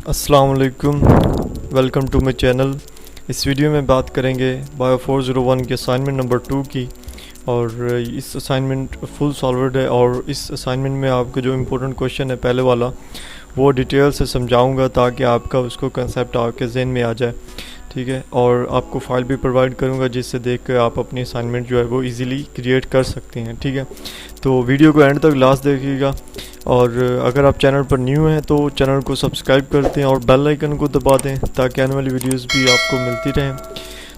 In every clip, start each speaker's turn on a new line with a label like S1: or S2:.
S1: अस्सलाम वालेकुम, welcome to my channel. इस वीडियो में बात करेंगे बायो 401 के असाइनमेंट नंबर 2 की। और इस असाइनमेंट फुल सॉल्वर्ड है और इस असाइनमेंट में आपका जो इम्पोर्टेंट क्वेश्चन है पहले वाला वो डिटेल से समझाऊंगा ताकि आपका उसको कंसेप्ट आपके जहन में आ जाए, ठीक है। और आपको फ़ाइल भी प्रोवाइड करूंगा जिससे देख कर आप अपनी असाइनमेंट जो है वो इजीली क्रिएट कर सकते हैं, ठीक है। तो वीडियो को एंड तक लास्ट देखिएगा। और अगर आप चैनल पर न्यू हैं तो चैनल को सब्सक्राइब करते हैं और बेल आइकन को दबा दें ताकि आने वाली वीडियोस भी आपको मिलती रहें।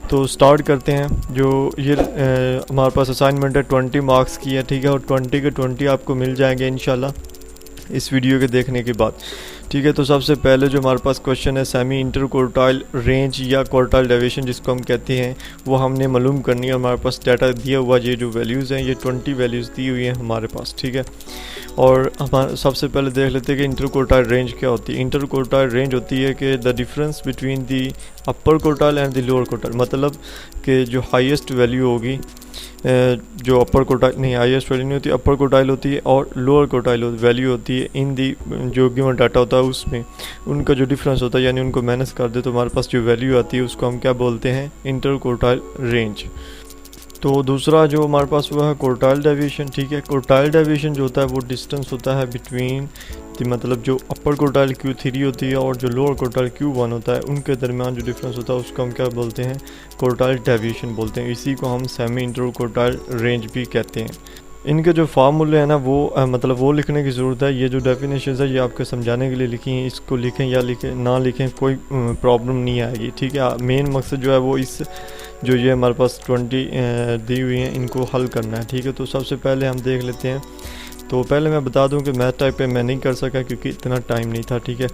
S1: तो स्टार्ट करते हैं। जो ये हमारे पास असाइनमेंट है 20 मार्क्स की है, ठीक है। और 20 के 20 आपको मिल जाएंगे इंशाल्लाह इस वीडियो के देखने के बाद, ठीक है। तो सबसे पहले जो हमारे पास क्वेश्चन है सेमी इंटर क्वार्टाइल रेंज या क्वार्टाइल डेविएशन जिसको हम कहते हैं वो हमने मालूम करनी है। हमारे पास डाटा दिया हुआ ये जो वैल्यूज़ हैं ये 20 वैल्यूज़ दी हुई हैं हमारे पास, ठीक है। और हमारे सबसे पहले देख लेते हैं कि इंटर क्वार्टाइल रेंज क्या होती है। इंटर क्वार्टाइल रेंज होती है कि the difference between the upper quartile and the lower quartile, मतलब कि जो हाईएस्ट वैल्यू होगी, जो अपर क्वार्टाइल नहीं, हाईएस्ट वैल्यू नहीं होती, अपर क्वार्टाइल होती है और लोअर क्वार्टाइल वैल्यू होती है इन दी जो गिवन डाटा होता है उसमें उनका जो डिफरेंस होता है, यानी उनको माइनस कर दे तो हमारे पास जो वैल्यू आती है उसको हम क्या बोलते हैं, इंटर क्वार्टाइल रेंज। तो दूसरा जो हमारे पास हुआ है क्वार्टाइल डेविएशन, ठीक है। क्वार्टाइल डेविएशन जो होता है वो डिस्टेंस होता है बिटवीन मतलब जो अपर क्वार्टाइल Q3 होती है और जो लोअर क्वार्टाइल Q1 होता है उनके दरमियान जो डिफरेंस होता है उसको हम क्या बोलते हैं, क्वार्टाइल डेविएशन बोलते हैं। इसी को हम सेमी इंटर क्वार्टाइल रेंज भी कहते हैं। इनके जो फार्मूले हैं ना वो मतलब वो लिखने की ज़रूरत है। ये जो डेफिनेशन है ये आपको समझाने के लिए लिखी हैं, इसको लिखें या लिखें ना लिखें कोई प्रॉब्लम नहीं आएगी, ठीक है। मेन मकसद जो है वो इस जो ये हमारे पास 20 दी हुई हैं इनको हल करना है, ठीक है। तो सबसे पहले हम देख लेते हैं। तो पहले मैं बता दूं कि मैथ टाइप पे मैं नहीं कर सका क्योंकि इतना टाइम नहीं था, ठीक है।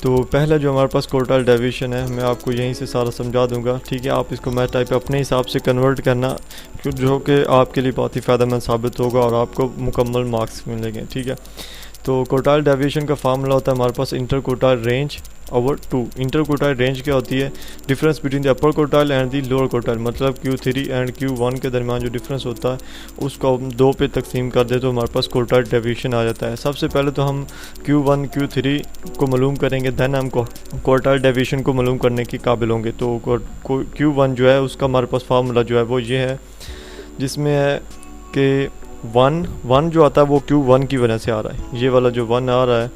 S1: तो पहला जो हमारे पास क्वार्टाइल डेविएशन है मैं आपको यहीं से सारा समझा दूंगा, ठीक है। आप इसको मैथ टाइप पे अपने हिसाब से कन्वर्ट करना जो कि आपके लिए बहुत ही फ़ायदेमंद साबित होगा और आपको मुकम्मल मार्क्स मिलेंगे, ठीक है। तो क्वार्टाइल डेविएशन का फार्मूला होता है हमारे पास inter quartile range over 2। Inter quartile range क्या होती है, difference between the upper quartile and the lower quartile, मतलब Q3 एंड Q1 के दरमियान जो डिफरेंस होता है उसको हम 2 पे तकसीम कर दे तो हमारे पास क्वार्टाइल डेविएशन आ जाता है। सबसे पहले तो हम Q1 Q3 को मालूम करेंगे, देन हम क्वार्टाइल डेविएशन को मालूम करने के काबिल होंगे। तो Q1 जो है उसका हमारे पास फार्मूला जो है वो ये है, जिसमें है कि वन जो आता है वो Q1 की वजह से आ रहा है। ये वाला जो 1 आ रहा है,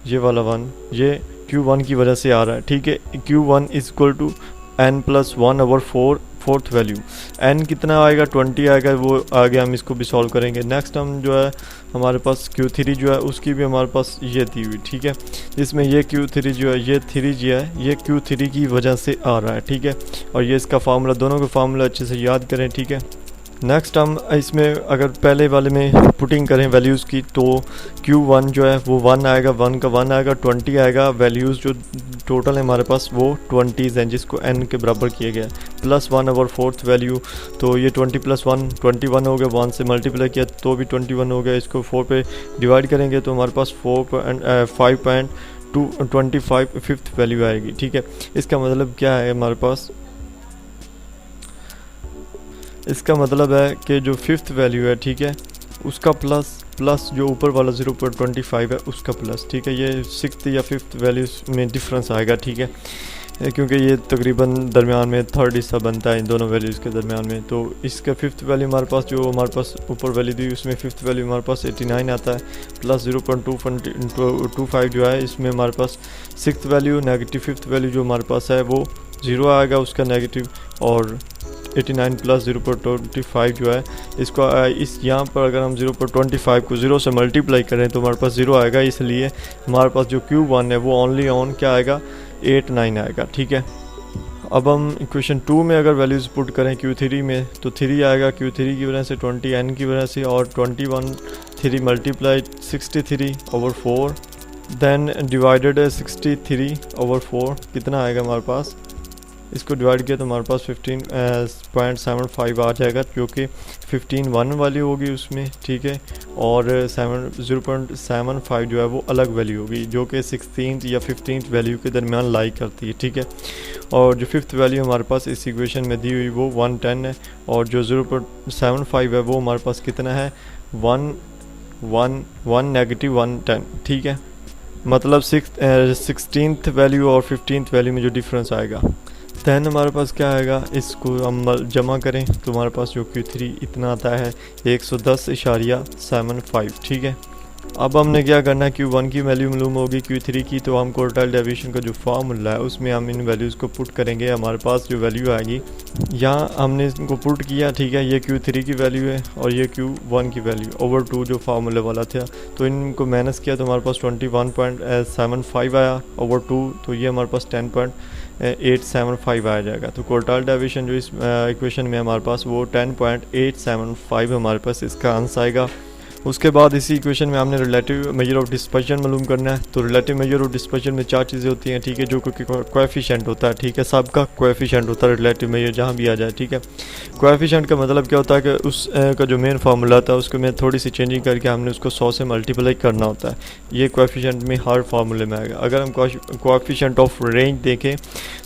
S1: ये वाला 1 ये Q1 की वजह से आ रहा है, ठीक है। Q1 is equal to n+1/4 fourth value. n कितना आएगा, 20 आएगा, वो आगे हम इसको भी सॉल्व करेंगे। नेक्स्ट हम जो है हमारे पास Q3 जो है उसकी भी हमारे पास ये दी हुई, ठीक है। इसमें ये Q3 जो है ये 3 जो है ये Q3 की वजह से आ रहा है, ठीक है। और ये इसका फार्मूला, दोनों का फार्मूला अच्छे से याद करें, ठीक है। नेक्स्ट हम इसमें अगर पहले वाले में पुटिंग करें वैल्यूज़ की तो Q1 जो है वो 1 आएगा, 1 का 1 आएगा, 20 आएगा। वैल्यूज़ जो टोटल है हमारे पास वो 20 हैं जिसको n के बराबर किया गया, +1/4 वैल्यू। तो ये 20 + 1 21 हो गया, 1 से मल्टीप्लाई किया तो भी 21 हो गया। इसको 4 पे डिवाइड करेंगे तो हमारे पास 5.25 फिफ्थ वैल्यू आएगी, ठीक है। इसका मतलब क्या है, हमारे पास इसका मतलब है कि जो फिफ्थ वैल्यू है, ठीक है, उसका प्लस जो ऊपर वाला 0.25 है उसका प्लस, ठीक है। ये सिक्स्थ या फिफ्थ वैल्यूज़ में डिफरेंस आएगा, ठीक है, क्योंकि ये तकरीबन दरमियान में थर्ड हिस्सा बनता है इन दोनों वैल्यूज़ के दरमियान में। तो इसका फिफ्थ वैल्यू हमारे पास जो हमारे पास ऊपर वैल्यू दी उसमें फिफ्थ वैल्यू हमारे पास 89 आता है, प्लस 0.25 जो है इसमें हमारे पास sixth value negative fifth value जो हमारे पास है वो 0 आएगा उसका नेगेटिव, और 89 + 0.25 जो है इसको इस यहाँ पर अगर हम 0.25 को 0 से मल्टीप्लाई करें तो हमारे पास 0 आएगा। इसलिए हमारे पास जो Q1 है वो ओनली ऑन क्या आएगा, 89 आएगा, ठीक है। अब हम इक्वेशन 2 में अगर वैल्यूज़ पुट करें Q3 में तो 3 आएगा Q3 की वजह से, 20 n की वजह से, और 21 3 मल्टीप्लाई 63/4 देन डिवाइडेड है 63/4 कितना आएगा हमारे पास, इसको डिवाइड किया तो हमारे पास 15.75 आ जाएगा, जो कि 15 वाली होगी उसमें, ठीक है। और 0.75 जो है वो अलग वैल्यू होगी जो कि 16th या 15th वैल्यू के दरमियान लाई करती है, ठीक है। और जो फिफ्थ वैल्यू हमारे पास इस इक्वेशन में दी हुई वो 110 है, और जो 0.75 है वो हमारे पास कितना है, -110, ठीक है। मतलब 16th वैल्यू और 15th वैल्यू में जो डिफरेंस आएगा। दैन हमारे पास क्या आएगा, इसको हम जमा करें तो हमारे पास जो Q3 इतना आता है 110.75, ठीक है। अब हमने क्या करना है, Q1 की वैल्यू मालूम होगी Q3 की, तो हम क्वार्टाइल डेविएशन का जो फार्मूला है उसमें हम इन वैल्यूज़ को पुट करेंगे। हमारे पास जो वैल्यू आएगी यहाँ हमने इनको पुट किया, ठीक है। ये Q3 की वैल्यू है और ये Q1 की वैल्यू ओवर 2 जो फार्मूले वाला था, तो इनको माइनस किया तो हमारे पास 21.75 आया ओवर 2, तो ये हमारे पास 10.875 आ जाएगा। तो क्वार्टाइल डेविएशन जो इस इक्वेशन में हमारे पास वो 10.875 हमारे पास इसका आंसर आएगा। उसके बाद इसी इक्वेशन में हमने रिलेटिव मेजर ऑफ डिस्पर्शन मालूम करना है। तो रिलेटिव मेजर ऑफ डिस्पर्शन में 4 चीज़ें होती हैं, ठीक है, जो कोएफिशिएंट होता है, ठीक है, सबका कोएफिशिएंट होता है रिलेटिव मेजर जहाँ भी आ जाए, ठीक है। कोएफिशिएंट का मतलब क्या होता है कि उस का जो मेन फार्मूला था उसको में थोड़ी सी चेंजिंग करके हमने उसको 100 से मल्टीप्लाई करना होता है। ये कोएफिशिएंट में हर फार्मूले में आएगा। अगर हम कोएफिशिएंट ऑफ रेंज देखें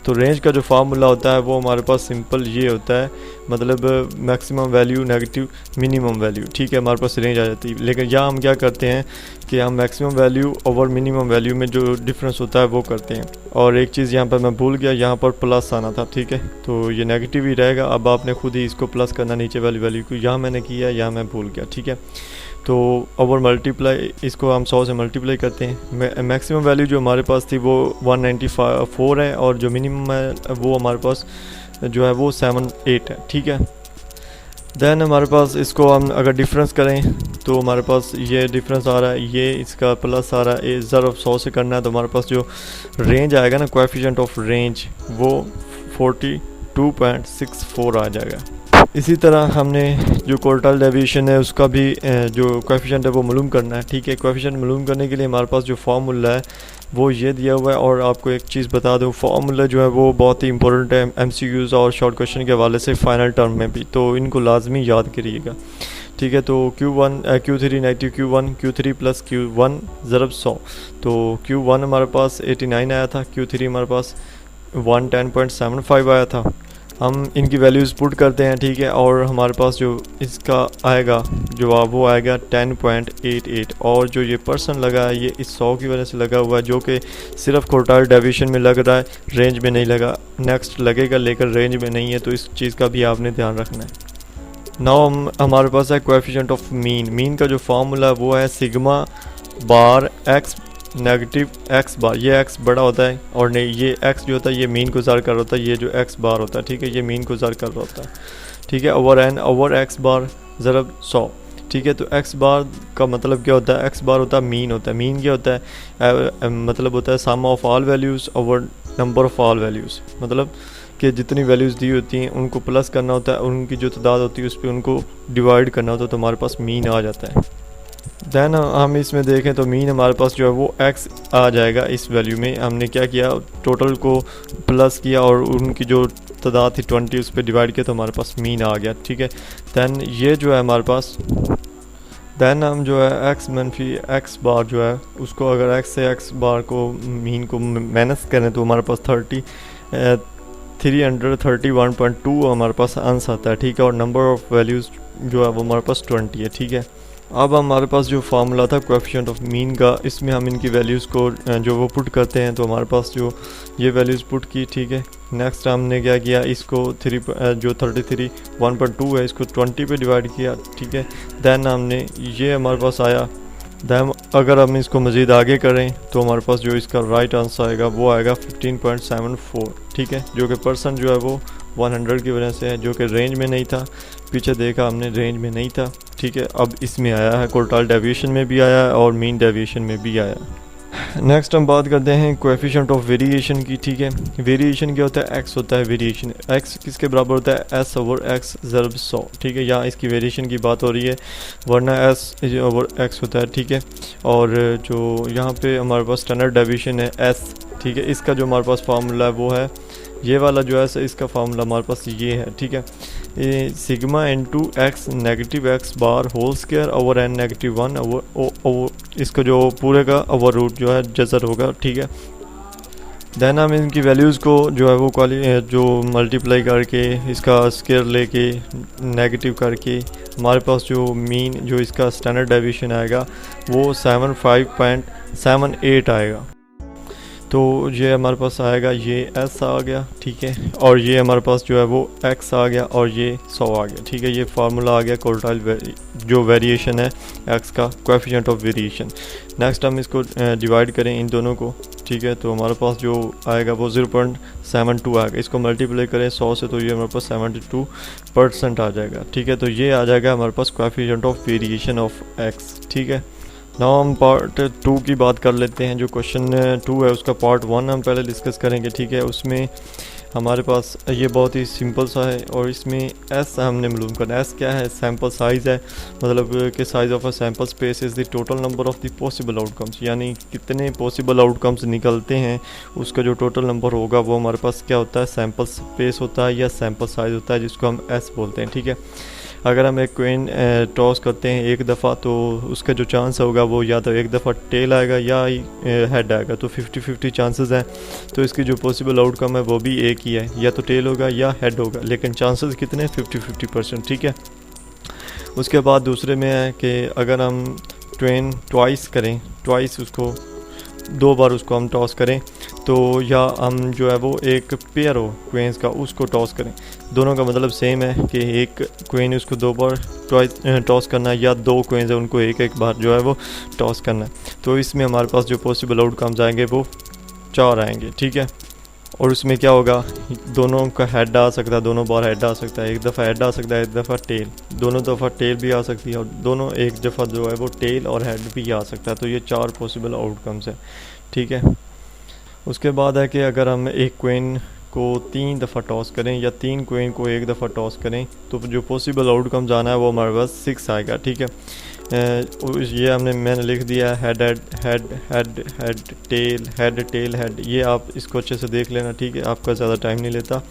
S1: तो रेंज का जो फार्मूला होता है वो हमारे पास सिंपल ये होता है, मतलब maximum value negative minimum value, ठीक है, हमारे पास रेंज आ जाती है। लेकिन यहाँ हम क्या करते हैं कि हम maximum value over minimum value में जो डिफरेंस होता है वो करते हैं। और एक चीज़ यहाँ पर मैं भूल गया, यहाँ पर प्लस आना था, ठीक है, तो ये नेगेटिव ही रहेगा। अब आपने खुद ही इसको प्लस करना नीचे वाली वैल्यू को, यहाँ मैंने किया, यहाँ मैं भूल गया, ठीक है। तो ओवर मल्टीप्लाई इसको हम 100 से मल्टीप्लाई करते हैं। मैक्सिमम वैल्यू जो हमारे पास थी वो 194 है और जो मिनिमम है वो हमारे पास जो है वो 78 है, ठीक है। दैन हमारे पास इसको हम अगर डिफरेंस करें तो हमारे पास ये डिफरेंस आ रहा है, ये इसका प्लस आ रहा है, ज़रा 100 से करना है तो हमारे पास जो रेंज आएगा ना, कोएफिशिएंट ऑफ रेंज, वो 42.64 आ जाएगा। इसी तरह हमने जो क्वार्टाइल डेविएशन है उसका भी जो कोएफिशिएंट है वो मालूम करना है, ठीक है। कोएफिशिएंट मालूम करने के लिए हमारे पास जो फार्मूला है वो ये दिया हुआ है। और आपको एक चीज़ बता दूं, फार्मूला जो है वो बहुत ही इंपॉर्टेंट है MCQs और शॉर्ट क्वेश्चन के हवाले से फाइनल टर्म में भी, तो इनको लाजमी याद करिएगा, ठीक है। तो Q3 negative Q3 plus Q1 ज़रब 100, तो Q1 हमारे पास 89 आया था, Q3 हमारे पास 110.75 आया था। हम इनकी वैल्यूज़ पुट करते हैं, ठीक है, और हमारे पास जो इसका आएगा जवाब वो आएगा 10.88। और जो ये परसेंट लगा है ये इस 100 की वजह से लगा हुआ है, जो कि सिर्फ क्वार्टाइल डेविएशन में लग रहा है, रेंज में नहीं लगा। नेक्स्ट लगेगा लेकर रेंज में नहीं है, तो इस चीज़ का भी आपने ध्यान रखना है। नाउ हमारे पास है कोएफिशिएंट ऑफ मीन का जो फार्मूला वो है सिग्मा बार एक्स नेगेटिव एक्स बार। ये एक्स बड़ा होता है और नहीं, ये एक्स जो होता है ये मीन गुजार कर रहा होता है, ये जो एक्स बार होता है, ठीक है, ये मीन गुजार कर रहा होता है, ठीक है, ओवर एन ओवर एक्स बार ज़रब 100, ठीक है। तो एक्स बार का मतलब क्या होता है, एक्स बार होता है मीन होता है। मीन क्या होता है, मतलब होता है sum of all values over number of all values, मतलब कि जितनी वैल्यूज़ दी होती हैं उनको प्लस करना होता है और उनकी जो तादाद होती है उस पर उनको डिवाइड करना होता है, तो हमारे पास मीन आ जाता है। दैन हम इसमें देखें तो मीन हमारे पास जो है वो x आ जाएगा। इस वैल्यू में हमने क्या किया, टोटल को प्लस किया और उनकी जो तादाद थी 20 उस पर डिवाइड किया, तो हमारे पास मीन आ गया, ठीक है। दैन ये जो है हमारे पास, दैन हम जो है x मनफी एक्स बार जो है उसको अगर x से x बार को मीन को माइनस करें तो हमारे पास 331.2 हमारे पास आंसर आता है, ठीक है। और नंबर ऑफ़ वैल्यूज़ जो है वो हमारे पास 20 है, ठीक है। अब हमारे पास जो फार्मूला था कोएफिशिएंट ऑफ मीन का, इसमें हम इनकी वैल्यूज़ को जो वो पुट करते हैं, तो हमारे पास जो ये वैल्यूज़ पुट की, ठीक है। नेक्स्ट हमने क्या किया, इसको 1.2 है इसको 20 पे डिवाइड किया, ठीक है। दैन हमने ये हमारे पास आया। दैन अगर हम इसको मज़ीद आगे करें तो हमारे पास जो इसका राइट आंसर आएगा वो आएगा 15.74, ठीक है, जो कि परसेंट जो है वो 100 की वजह से है, जो कि रेंज में नहीं था। पीछे देखा हमने रेंज में नहीं था, ठीक है। अब इसमें आया है, क्वार्टाइल डेविएशन में भी आया है और मीन डेविएशन में भी आया है। नेक्स्ट हम बात करते हैं कोएफिशिएंट ऑफ वेरिएशन की, ठीक है। वेरिएशन क्या होता है, एक्स होता है वेरिएशन। एक्स किसके बराबर होता है, एस ओवर एक्स ज़रब 100, ठीक है। यहाँ इसकी वेरिएशन की बात हो रही है, वरना एस ओवर एक्स होता है, ठीक है। और जो यहाँ पे हमारे पास स्टैंडर्ड डेविएशन है एस, ठीक है। इसका जो हमारे पास फार्मूला है वो है ये वाला जो है, इसका फार्मूला हमारे पास ये है, ठीक है। Sigma into x negative x bar whole square over n negative 1 over इसका जो पूरे का ओवर रूट जो है जजर होगा, ठीक है। देन हम इनकी वैल्यूज़ को जो है वो जो मल्टीप्लाई करके इसका स्केयर लेके नेगेटिव करके हमारे पास जो मीन जो इसका स्टैंडर्ड डेविएशन आएगा वो 75.78 आएगा। तो ये हमारे पास आएगा, ये एस आ गया, ठीक है, और ये हमारे पास जो है वो एक्स आ गया और ये 100 आ गया, ठीक है। ये फार्मूला आ गया क्वार्टाइल जो वेरिएशन है एक्स का, कोएफिशिएंट ऑफ वेरिएशन। नेक्स्ट हम इसको डिवाइड करें इन दोनों को, ठीक है, तो हमारे पास जो आएगा वो 0.72 आएगा। इसको मल्टीप्लाई करें 100 से तो ये हमारे पास 72% आ जाएगा, ठीक है। तो ये आ जाएगा हमारे पास coefficient of variation of X, ठीक है। नाउ हम पार्ट 2 की बात कर लेते हैं। जो क्वेश्चन 2 है उसका पार्ट 1 हम पहले डिस्कस करेंगे, ठीक है। उसमें हमारे पास ये बहुत ही सिंपल सा है और इसमें एस हमने मालूम करना है। एस क्या है? सैम्पल साइज़ है, मतलब कि size of a sample space is the total number of the possible outcomes, यानी कितने पॉसिबल आउटकम्स निकलते हैं उसका जो टोटल नंबर होगा वो हमारे पास क्या होता है? सैम्पल स्पेस होता है या सैम्पल साइज़ होता है, जिसको हम एस बोलते हैं, ठीक है। अगर हम एक कोइन टॉस करते हैं एक दफ़ा तो उसका जो चांस होगा वो या तो एक दफ़ा टेल आएगा या हेड आएगा, तो 50-50 चांसेस हैं। तो इसकी जो पॉसिबल आउटकम है वो भी एक ही है, या तो टेल होगा या हेड होगा, लेकिन चांसेस कितने? 50-50%, ठीक है। उसके बाद दूसरे में है कि अगर हम ट्वेन ट्वाइस करें, ट्वाइस उसको 2 बार उसको हम टॉस करें, तो या हम जो है वो एक पेयर हो क्वेंस का उसको टॉस करें, दोनों का मतलब सेम है कि एक क्वेन उसको 2 बार टॉस करना है, या 2 क्वेंस है उनको एक बार जो है वो टॉस करना है। तो इसमें हमारे पास जो पॉसिबल आउटकम्स आएंगे वो 4 आएंगे, ठीक है। और उसमें क्या होगा? दोनों का हेड आ सकता है, दोनों बार हेड आ सकता है, एक दफ़ा हेड आ सकता है, एक दफ़ा टेल, दोनों दफ़ा टेल भी आ सकती है, और दोनों एक दफ़ा जो है वो टेल और हेड भी आ सकता है। तो ये 4 पॉसिबल आउटकम्स हैं, ठीक है। उसके बाद है कि अगर हम एक क्वेन को 3 दफ़ा टॉस करें या 3 क्वेन को एक दफ़ा टॉस करें, तो जो पॉसिबल आउटकम्स आना है वो हमारे पास 6 आएगा, ठीक है। ये मैंने लिख दिया है head head head head head tail head tail head. ये आप इसको अच्छे से देख लेना, ठीक है, आपका ज़्यादा टाइम नहीं लेता।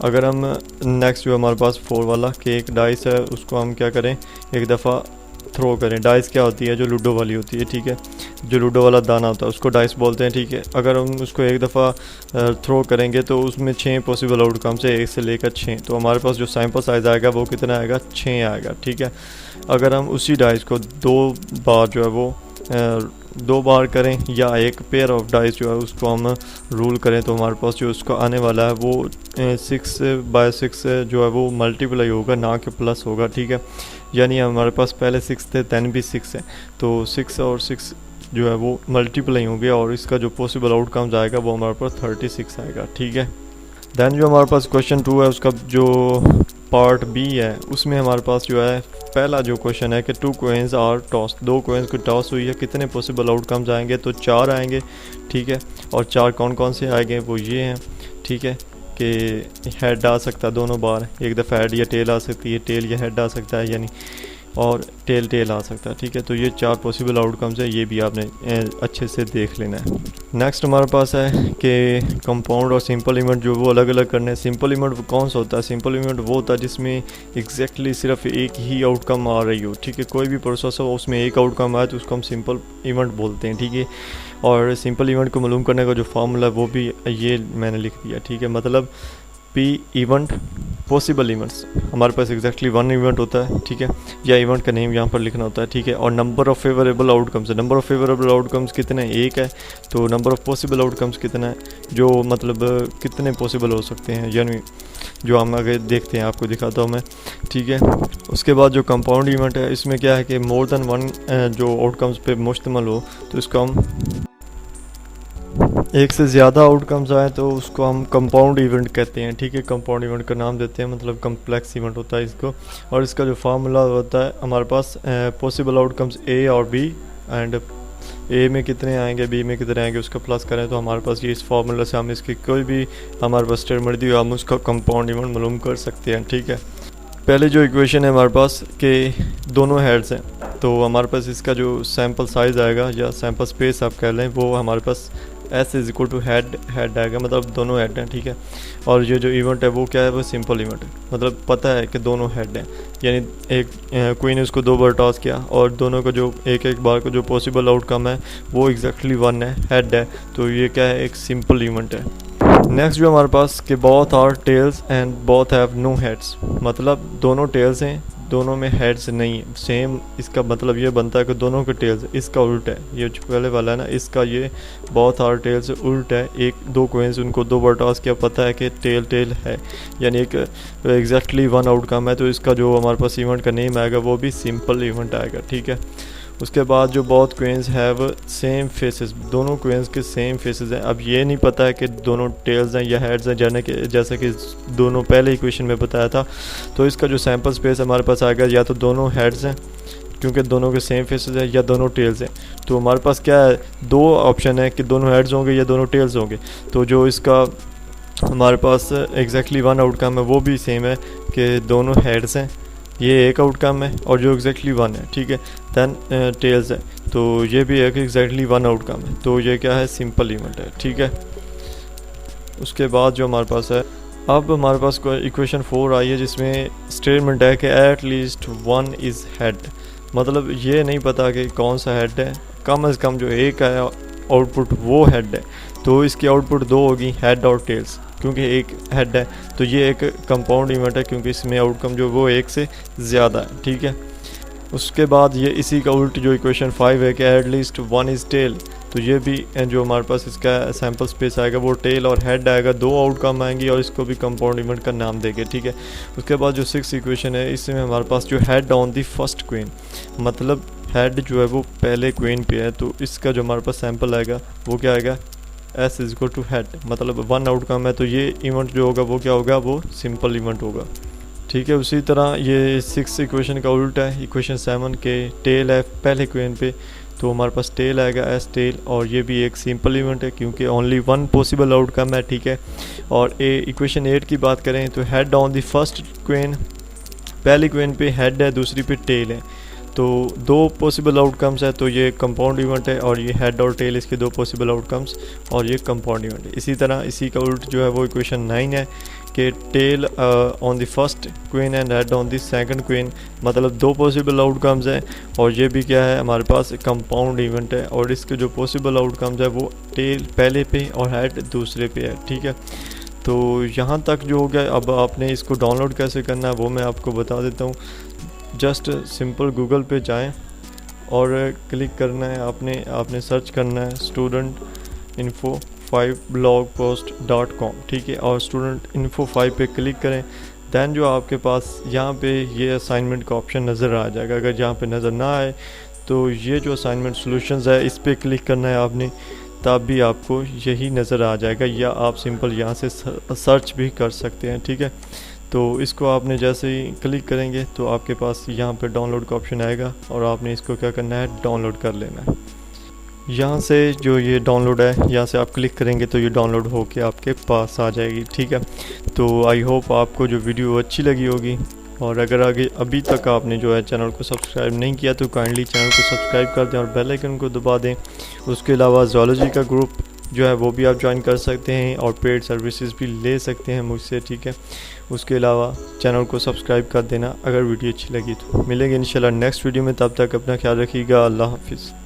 S1: अगर हम नेक्स्ट जो हमारे पास 4 वाला कि एक डाइस है उसको हम क्या करें? एक दफ़ा थ्रो करें। डाइस क्या होती है? जो लूडो वाली होती है, ठीक है, जो लूडो वाला दाना होता है उसको डाइस बोलते हैं, ठीक है। अगर हम उसको एक दफ़ा थ्रो करेंगे तो उसमें 6 पॉसिबल आउटकम्स है, 1 से लेकर 6। तो हमारे पास जो सैम्पल साइज़ आएगा वो कितना आएगा? 6 आएगा, ठीक है। अगर हम उसी डाइस को 2 बार जो है वो 2 बार करें या एक पेयर ऑफ डाइस जो है उसको हम रूल करें, तो हमारे पास जो उसको आने वाला है वो 6/6 जो है वो मल्टीप्लाई होगा, ना कि प्लस होगा, ठीक है। यानी हमारे पास पहले 6 थे, 10 भी 6 है, तो 6 और 6 जो है वो मल्टीप्लाई होंगे और इसका जो पॉसिबल आउटकम्स आएगा वो हमारे पास 36 आएगा, ठीक है। दैन जो हमारे पास क्वेश्चन 2 है उसका जो पार्ट बी है उसमें हमारे पास जो है पहला जो क्वेश्चन है कि 2 कोइंस आर टॉस, 2 कोइंस की टॉस हुई है, कितने पॉसिबल आउटकम्स आएंगे? तो 4 आएंगे, ठीक है। और 4 कौन कौन से आएंगे? वो ये हैं, ठीक है, कि हेड आ सकता है दोनों बार, एक दफ़ा हेड या टेल आ सकती है, टेल या हेड आ सकता है, यानी और टेल आ सकता है, ठीक है। तो ये 4 पॉसिबल आउटकम्स है, ये भी आपने अच्छे से देख लेना है। नेक्स्ट हमारे पास है कि कंपाउंड और सिंपल इवेंट जो वो अलग अलग करने हैं। सिंपल इवेंट कौन सा होता है? सिंपल इवेंट वो होता है जिसमें एग्जैक्टली सिर्फ एक ही आउटकम आ रही हो, ठीक है। कोई भी प्रोसेस हो उसमें एक आउटकम आए तो उसको हम सिंपल इवेंट बोलते हैं, ठीक है। और सिंपल इवेंट को मालूम करने का जो फार्मूला है वो भी ये मैंने लिख दिया, ठीक है। मतलब पी इवेंट पॉसिबल इवेंट्स, हमारे पास एग्जैक्टली 1 इवेंट होता है, ठीक है, या इवेंट का नेम यहाँ पर लिखना होता है, ठीक है। और नंबर ऑफ़ फेवरेबल आउटकम्स है, नंबर ऑफ़ फेवरेबल आउटकम्स कितने? 1 है, तो नंबर ऑफ़ पॉसिबल आउटकम्स कितना है? जो मतलब कितने पॉसिबल हो सकते हैं, यानी जो हम आगे देखते हैं, आपको दिखाता हूँ मैं, ठीक है। उसके बाद जो कंपाउंड इवेंट है इसमें क्या है कि मोर देन 1 जो आउटकम्स पे मुश्तमिल हो तो इसको हम एक से ज़्यादा आउटकम्स आए तो उसको हम कंपाउंड इवेंट कहते हैं, ठीक है। कंपाउंड इवेंट का नाम देते हैं, मतलब कम्प्लेक्स इवेंट होता है इसको। और इसका जो फार्मूला होता है हमारे पास पॉसिबल आउटकम्स ए और बी, एंड ए में कितने आएंगे, बी में कितने आएंगे, उसका प्लस करें तो हमारे पास ये इस फार्मूला से हम इसकी कोई भी हमारे पास स्टेटमेंट दी हम उसका कंपाउंड इवेंट मालूम कर सकते हैं, ठीक है। पहले जो इक्वेशन है हमारे पास कि दोनों हेड्स हैं, तो हमारे पास इसका जो सैम्पल साइज़ आएगा या सैम्पल स्पेस आप कह लें वो हमारे पास S is equal to head, head आएगा मतलब दोनों हेड हैं, ठीक है। और ये जो इवेंट है वो क्या है, वो सिंपल इवेंट है, मतलब पता है कि दोनों हेड हैं, यानी एक क्वीन ने उसको 2 बार टॉस किया और दोनों का जो एक बार का जो पॉसिबल आउटकम है वो एग्जैक्टली 1 है, हेड है, तो ये क्या है, एक सिंपल इवेंट है। नेक्स्ट जो हमारे पास कि both are tails and both have no heads, मतलब दोनों टेल्स हैं, दोनों में हेड्स नहीं है, सेम इसका मतलब ये बनता है कि दोनों के टेल्स, इसका उल्ट है, ये जो पहले वाला है ना इसका ये बोथ आर टेल्स उल्ट है, एक 2 क्वींस उनको 2 बार टॉस किया, पता है कि टेल टेल है, यानी एक एग्जैक्टली 1 आउटकम है, तो इसका जो हमारे पास इवेंट का नेम आएगा वो भी सिंपल इवेंट आएगा, ठीक है। उसके बाद जो both queens have same faces, दोनों क्वींस के सेम फेसेस हैं। अब ये नहीं पता है कि दोनों टेल्स हैं या हेड्स हैं, जैसे कि दोनों पहले इक्वेशन में बताया था, तो इसका जो सैम्पल स्पेस हमारे पास आएगा या तो दोनों हेड्स हैं क्योंकि दोनों के सेम फेसेस हैं, या दोनों टेल्स हैं। तो हमारे पास क्या है, 2 ऑप्शन है कि दोनों हेड्स होंगे या दोनों टेल्स होंगे, तो जो इसका हमारे पास एग्जैक्टली 1 आउटकम है वो भी सेम है कि दोनों हेड्स हैं, ये एक आउटकम है, और जो एग्जैक्टली 1 है, ठीक है, दैन टेल्स है, तो ये भी एक एग्जैक्टली 1 आउटकम है, तो ये क्या है, सिंपल इवेंट है, ठीक है। उसके बाद जो हमारे पास है, अब हमारे पास इक्वेशन 4 आई है जिसमें स्टेटमेंट है कि एट लीस्ट 1 इज़ हेड, मतलब ये नहीं पता कि कौन सा हेड है, कम से कम जो एक है आउटपुट वो हेड है, तो इसकी आउटपुट 2 होगी, हेड और टेल्स, क्योंकि एक हेड है तो ये एक कंपाउंड इवेंट है क्योंकि इसमें आउटकम जो वो 1 से ज़्यादा है, ठीक है। उसके बाद ये इसी का उल्ट जो इक्वेशन 5 है कि एट लीस्ट 1 इज़ टेल, तो ये भी जो हमारे पास इसका सैम्पल स्पेस आएगा वो टेल और हेड आएगा, 2 आउटकम आएंगी और इसको भी कंपाउंड इवेंट का नाम देंगे, ठीक है। उसके बाद जो 6 इक्वेशन है इसमें हमारे पास जो head on the first queen, मतलब हेड जो है वो पहले क्वीन पे है, तो इसका जो हमारे पास सैम्पल आएगा वो क्या आएगा, S is equal to head, मतलब 1 आउटकम है, तो ये इवेंट जो होगा वो क्या होगा, वो सिंपल इवेंट होगा, ठीक है। उसी तरह ये 6 इक्वेशन का उल्टा है, इक्वेशन 7 के टेल है पहले क्वीन पे, तो हमारे पास टेल आएगा एस टेल, और ये भी एक सिंपल इवेंट है क्योंकि ओनली 1 पॉसिबल आउटकम है, ठीक है। और इक्वेशन 8 की बात करें तो head on the first queen, पहली क्वीन पे हेड है, दूसरी पे टेल है, तो 2 पॉसिबल आउटकम्स है, तो ये कंपाउंड इवेंट है, और ये हेड और टेल इसके 2 पॉसिबल आउटकम्स, और ये कंपाउंड इवेंट है। इसी तरह इसी का उल्ट जो है वो इक्वेशन 9 है कि tail on the first queen and head on the second queen, मतलब 2 पॉसिबल आउटकम्स हैं, और ये भी क्या है, हमारे पास कंपाउंड इवेंट है, और इसके जो पॉसिबल आउटकम्स है वो टेल पहले पे और हेड दूसरे पे है, ठीक है। तो यहाँ तक जो हो गया, अब आपने इसको डाउनलोड कैसे करना है वो मैं आपको बता देता हूँ। जस्ट सिंपल गूगल पे जाएं और क्लिक करना है, आपने सर्च करना है studentinfo5blogpost.com, ठीक है, और studentinfo5 पे क्लिक करें, दैन जो आपके पास यहाँ पे ये असाइनमेंट का ऑप्शन नज़र आ जाएगा। अगर यहाँ पे नज़र ना आए तो ये जो असाइनमेंट सॉल्यूशंस है इस पर क्लिक करना है आपने, तब भी आपको यही नज़र आ जाएगा, या आप सिंपल यहाँ से सर्च भी कर सकते हैं, ठीक है। तो इसको आपने जैसे ही क्लिक करेंगे तो आपके पास यहाँ पे डाउनलोड का ऑप्शन आएगा, और आपने इसको क्या करना है, डाउनलोड कर लेना है। यहाँ से जो ये डाउनलोड है, यहाँ से आप क्लिक करेंगे तो ये डाउनलोड होके आपके पास आ जाएगी, ठीक है। तो आई होप आपको जो वीडियो अच्छी लगी होगी, और अगर आगे अभी तक आपने जो है चैनल को सब्सक्राइब नहीं किया तो काइंडली चैनल को सब्सक्राइब कर दें और बेल आइकन को दबा दें। उसके अलावा ज़ूलॉजी का ग्रुप जो है वो भी आप ज्वाइन कर सकते हैं, और पेड सर्विसेज भी ले सकते हैं मुझसे, ठीक है। उसके अलावा चैनल को सब्सक्राइब कर देना अगर वीडियो अच्छी लगी तो। मिलेंगे इंशाल्लाह नेक्स्ट वीडियो में, तब तक अपना ख्याल रखिएगा। अल्लाह हाफिज़।